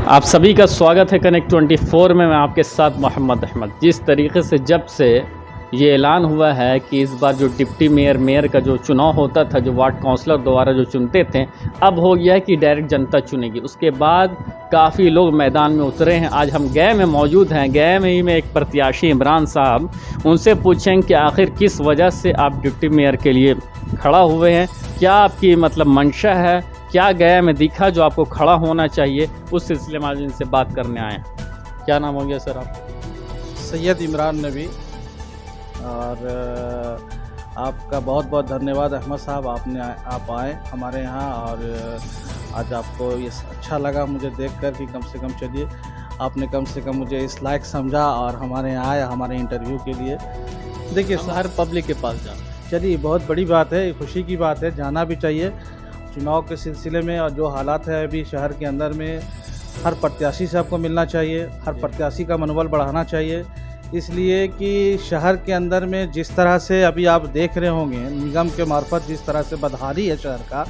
आप सभी का स्वागत है कनेक्ट 24 में। मैं आपके साथ मोहम्मद अहमद। जिस तरीके से जब से ये ऐलान हुआ है कि इस बार जो डिप्टी मेयर का जो चुनाव होता था, जो वार्ड काउंसलर द्वारा जो चुनते थे, अब हो गया है कि डायरेक्ट जनता चुनेगी। उसके बाद काफ़ी लोग मैदान में उतरे हैं। आज हम गया में मौजूद हैं। गया में ही में एक प्रत्याशी इमरान साहब, उनसे पूछेंगे कि आखिर किस वजह से आप डिप्टी मेयर के लिए खड़ा हुए हैं, क्या आपकी मंशा है, क्या गया में दिखा जो आपको खड़ा होना चाहिए। उस सिलसिले में आज इनसे बात करने आए हैं। क्या नाम हो गया सर आप? सैयद इमरान नबी। और आपका बहुत बहुत धन्यवाद अहमद साहब, आप आए हमारे यहाँ। और आज आपको ये अच्छा लगा मुझे देखकर कि कम से कम चलिए आपने कम से कम मुझे इस लायक समझा और हमारे यहाँ आया हमारे इंटरव्यू के लिए। देखिए हर पब्लिक के पास जाना, चलिए बहुत बड़ी बात है, खुशी की बात है, जाना भी चाहिए चुनाव के सिलसिले में। और जो हालात है अभी शहर के अंदर में, हर प्रत्याशी से आपको मिलना चाहिए, हर प्रत्याशी का मनोबल बढ़ाना चाहिए। इसलिए कि शहर के अंदर में जिस तरह से अभी आप देख रहे होंगे निगम के मार्फत जिस तरह से बदहाली है शहर का,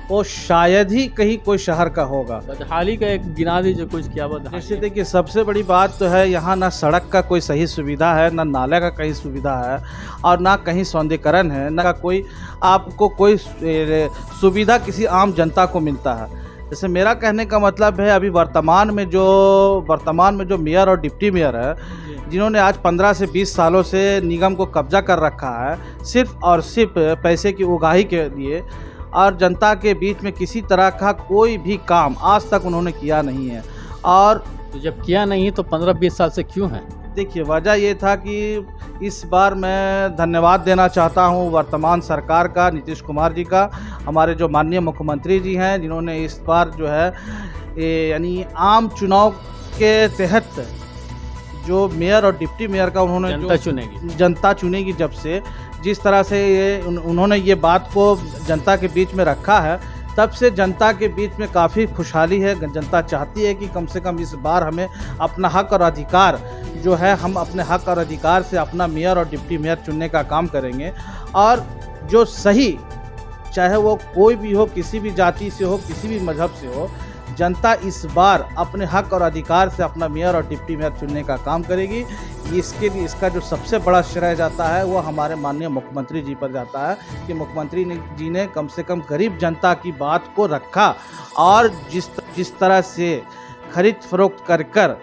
वो शायद ही कहीं कोई शहर का होगा। बदहाली का एक गिना दीजिए कुछ, क्या बदहाली? जैसे देखिए सबसे बड़ी बात तो है यहाँ ना सड़क का कोई सही सुविधा है, ना नाले का कहीं सुविधा है, और ना कहीं सौंदर्यीकरण है, ना कोई आपको कोई सुविधा किसी आम जनता को मिलता है। जैसे मेरा कहने का मतलब है अभी वर्तमान में जो मेयर और डिप्टी मेयर है, जिन्होंने आज 15 से 20 सालों से निगम को कब्जा कर रखा है सिर्फ और सिर्फ पैसे की उगाही के लिए, और जनता के बीच में किसी तरह का कोई भी काम आज तक उन्होंने किया नहीं है। और तो जब किया नहीं तो 15-20 साल से क्यों है? देखिए वजह ये था कि इस बार मैं धन्यवाद देना चाहता हूँ वर्तमान सरकार का, नीतीश कुमार जी का, हमारे जो माननीय मुख्यमंत्री जी हैं, जिन्होंने इस बार जो है यानी आम चुनाव के तहत जो मेयर और डिप्टी मेयर का उन्होंने जनता चुनेगी जब से जिस तरह से उन्होंने ये बात को जनता के बीच में रखा है, तब से जनता के बीच में काफ़ी खुशहाली है। जनता चाहती है कि कम से कम इस बार हमें अपना हक और अधिकार जो है, हम अपने हक और अधिकार से अपना मेयर और डिप्टी मेयर चुनने का काम करेंगे। और जो सही, चाहे वो कोई भी हो, किसी भी जाति से हो, किसी भी मजहब से हो, जनता इस बार अपने हक और अधिकार से अपना मेयर और डिप्टी मेयर चुनने का काम करेगी। इसके लिए इसका जो सबसे बड़ा श्रेय जाता है वो हमारे माननीय मुख्यमंत्री जी पर जाता है कि मुख्यमंत्री जी ने कम से कम गरीब जनता की बात को रखा। और जिस तरह से खरीद फरोख्त कर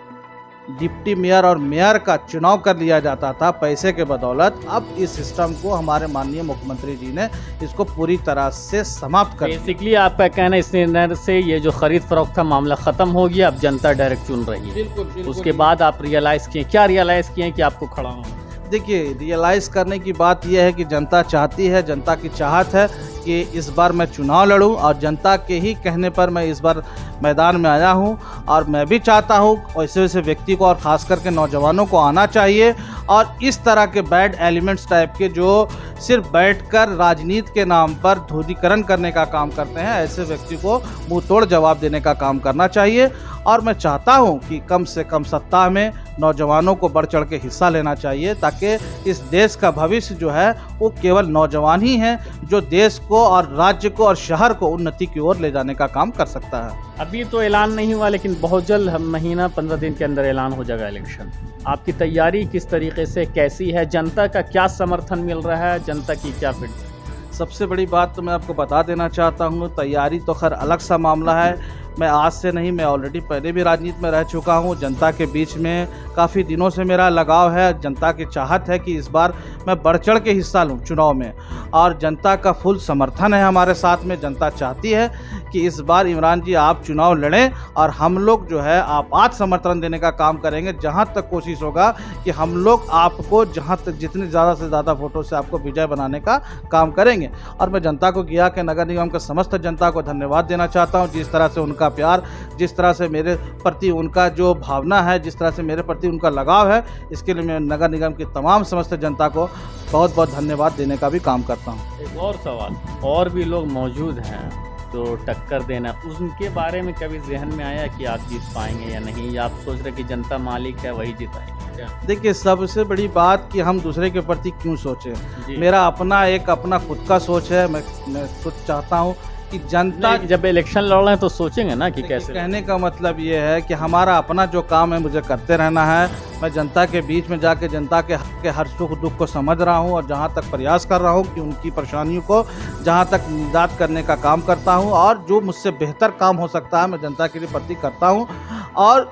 डिप्टी मेयर और मेयर का चुनाव कर लिया जाता था पैसे के बदौलत, अब इस सिस्टम को हमारे माननीय मुख्यमंत्री जी ने इसको पूरी तरह से समाप्त कर दिया। बेसिकली आपका कहना इस निर्णय से ये जो खरीद फरोख्त का मामला खत्म हो गया, अब जनता डायरेक्ट चुन रही है। बिल्कुल। उसके बाद आप रियलाइज़ किए, क्या रियलाइज़ किए कि आपको खड़ा होना? देखिए रियलाइज़ करने की बात यह है कि जनता चाहती है, जनता की चाहत है कि इस बार मैं चुनाव लड़ूं, और जनता के ही कहने पर मैं इस बार मैदान में आया हूं। और मैं भी चाहता हूं ऐसे वैसे व्यक्ति को और ख़ास करके नौजवानों को आना चाहिए, और इस तरह के बैड एलिमेंट्स टाइप के जो सिर्फ बैठकर राजनीति के नाम पर ध्रुवीकरण करने का काम करते हैं, ऐसे व्यक्ति को मुंह तोड़ जवाब देने का काम करना चाहिए। और मैं चाहता हूं कि कम से कम सत्ता में नौजवानों को बढ़ चढ़ के हिस्सा लेना चाहिए, ताकि इस देश का भविष्य जो है वो केवल नौजवान ही हैं जो देश को और राज्य को और शहर को उन्नति की ओर ले जाने का काम कर सकता है। अभी तो ऐलान नहीं हुआ, लेकिन बहुत जल्द महीना 15 दिन के अंदर ऐलान हो जाएगा इलेक्शन। आपकी तैयारी किस तरीके से, कैसी है, जनता का क्या समर्थन मिल रहा है, जनता की क्या फीडबैक? सबसे बड़ी बात तो मैं आपको बता देना चाहता हूँ, तैयारी तो खैर अलग सा मामला है। मैं आज से नहीं, मैं ऑलरेडी पहले भी राजनीति में रह चुका हूँ। जनता के बीच में काफ़ी दिनों से मेरा लगाव है। जनता की चाहत है कि इस बार मैं बढ़ चढ़ के हिस्सा लूँ चुनाव में, और जनता का फुल समर्थन है हमारे साथ में। जनता चाहती है कि इस बार इमरान जी आप चुनाव लड़ें, और हम लोग जो है आपात समर्थन देने का काम करेंगे। जहाँ तक कोशिश होगा कि हम लोग आपको जहाँ तक जितनी ज़्यादा से ज़्यादा फोटो से आपको विजय बनाने का काम करेंगे। और मैं जनता को गया के नगर निगम के समस्त जनता को धन्यवाद देना चाहता हूँ, जिस तरह से उनका प्यार, जिस तरह से मेरे प्रति उनका जो भावना है, जिस तरह से मेरे प्रति उनका लगाव है, इसके लिए मैं नगर निगम की तमाम समस्त जनता को बहुत बहुत धन्यवाद देने का भी काम करता हूँ। एक और सवाल, और भी लोग मौजूद हैं तो टक्कर देना, उनके बारे में कभी जहन में आया कि आप जीत पाएंगे या नहीं, या आप सोच रहे कि जनता मालिक है वही जिताएंगे? देखिए सबसे बड़ी बात कि हम दूसरे के प्रति क्यों सोचें। मेरा अपना खुद का सोच है। मैं खुद चाहता हूँ कि जनता जब इलेक्शन लड़ रहे हैं तो सोचेंगे ना कि कैसे। कहने का मतलब ये है कि हमारा अपना जो काम है मुझे करते रहना है। मैं जनता के बीच में जाके जनता के हर सुख दुख को समझ रहा हूँ और जहाँ तक प्रयास कर रहा हूँ कि उनकी परेशानियों को जहाँ तक निजात करने का काम करता हूँ, और जो मुझसे बेहतर काम हो सकता है मैं जनता के लिए प्रति करता हूँ। और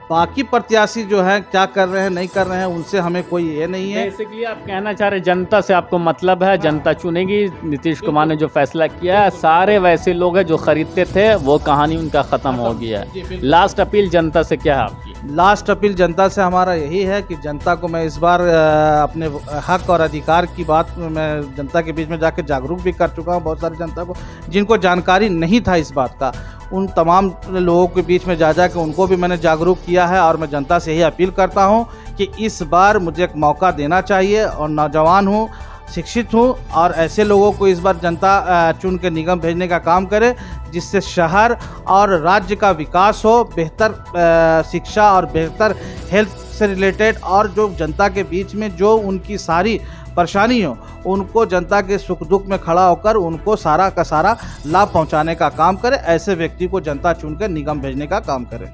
बाकी प्रत्याशी जो है क्या कर रहे हैं नहीं कर रहे हैं उनसे हमें कोई ये नहीं है। बेसिकली आप कहना चाह रहे हैं जनता से आपको मतलब है, जनता चुनेगी। नीतीश कुमार ने जो फैसला किया है, सारे वैसे लोग हैं जो खरीदते थे, वो कहानी उनका ख़त्म हो गया है। लास्ट अपील जनता से क्या है आपकी? लास्ट अपील जनता से हमारा यही है कि जनता को मैं इस बार अपने हक और अधिकार की बात मैं जनता के बीच में जाकर जागरूक भी कर चुका हूँ। बहुत सारी जनता को जिनको जानकारी नहीं था इस बात का, उन तमाम लोगों के बीच में जा के उनको भी मैंने जागरूक किया है। और मैं जनता से यही अपील करता हूँ कि इस बार मुझे एक मौका देना चाहिए, और नौजवान हूँ, शिक्षित हूँ, और ऐसे लोगों को इस बार जनता चुन के निगम भेजने का काम करे जिससे शहर और राज्य का विकास हो, बेहतर शिक्षा और बेहतर हेल्थ से रिलेटेड, और जो जनता के बीच में जो उनकी सारी परेशानी हो उनको जनता के सुख दुख में खड़ा होकर उनको सारा का सारा लाभ पहुंचाने का काम करे। ऐसे व्यक्ति को जनता चुनकर निगम भेजने का काम करे।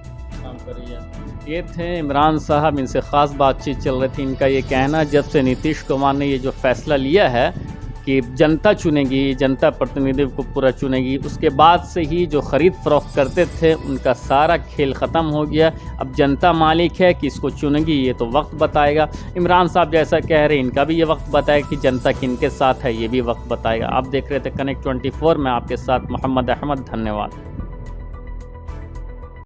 ये थे इमरान साहब, इनसे ख़ास बातचीत चल रही थी। इनका ये कहना, जब से नीतीश कुमार ने ये जो फैसला लिया है कि जनता चुनेगी, जनता प्रतिनिधि को पूरा चुनेगी, उसके बाद से ही जो ख़रीद फ़रोख्त करते थे उनका सारा खेल ख़त्म हो गया। अब जनता मालिक है कि इसको चुनेगी, ये तो वक्त बताएगा। इमरान साहब जैसा कह रहे हैं, इनका भी ये वक्त बताएगा कि जनता किनके साथ है, ये भी वक्त बताएगा। आप देख रहे थे कनेक्ट 24, मैं आपके साथ मोहम्मद अहमद। धन्यवाद।